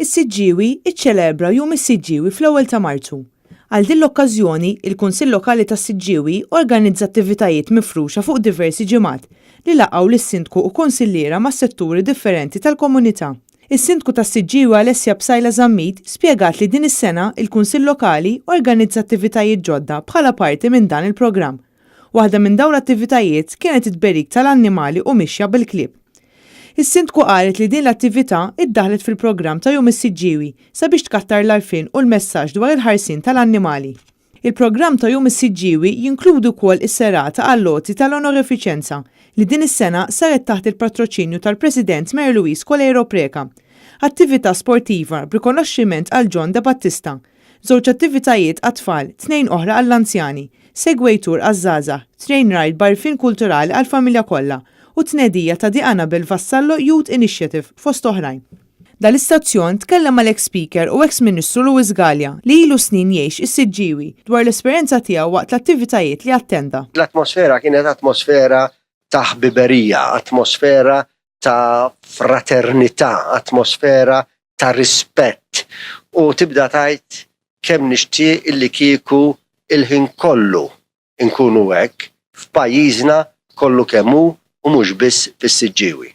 Is-Siġġiewi iċċelebra Jum is-Siġġiewi fl-ewwel ta' Marzu. Għal din l-okkażjoni, il-Kunsill Lokali tas-Siġġiewi organizza attivitajiet mifruxa fuq diversi ġimgħat li laqqgħu lis-Sindku u kunsilliera mas-setturi differenti tal-komunità. Is-Sindku tas-Siġġiewi Alessia Bsajla Żammit spjegat li din is-sena il-Kunsill Lokali organizza attivitajiet ġodda bħala parti minn dan il-programm. Waħda minn dawn l-attivitajiet kienet it-tberik tal-annimali u mixja bil-klieb. Is-Sindku qalet li din l-attività iddaħlet fil-programm ta' Jum is-Siġġiewi sabiex tkattar l-għarfien u l-messaġġ dwar il-ħarsien tal-annimali. Il-programm ta' Jum is-Siġġiewi jinkludu wkoll is-serata għall-loti tal-onorifiċenza li din is-sena saret taħt il-patroċinju tal-President Mer Luis Kolero Preka, attività sportiva b'rikonoxximent għal John De Battista, żewġ attivitajiet għat-tfal, 2 oħra għall-anzjani, segwejtur għaż-żgħażagħ, train ride b'għarfien kulturali għall-familja kollha u tnedija ta' Diana Belvassallo Youth Initiative fost oħrajn. Dal-istazzjon tkellem mal-ex speaker u ex-Ministru Luis Gallia li ilu snin jgħix is-Siġġiewi dwar l-esperjenza tiegħu waqt l-attivitajiet li attenda. L-atmosfera kienet atmosfera ta' ħbiberija, atmosfera ta' fraternità, atmosfera ta' rispett u tibda tajt kemm nixtieq illi kieku il-ħin kollu nkunu hekk f'pajjiżna kollu kemm hu u mhux biss fis-Siġġiewi.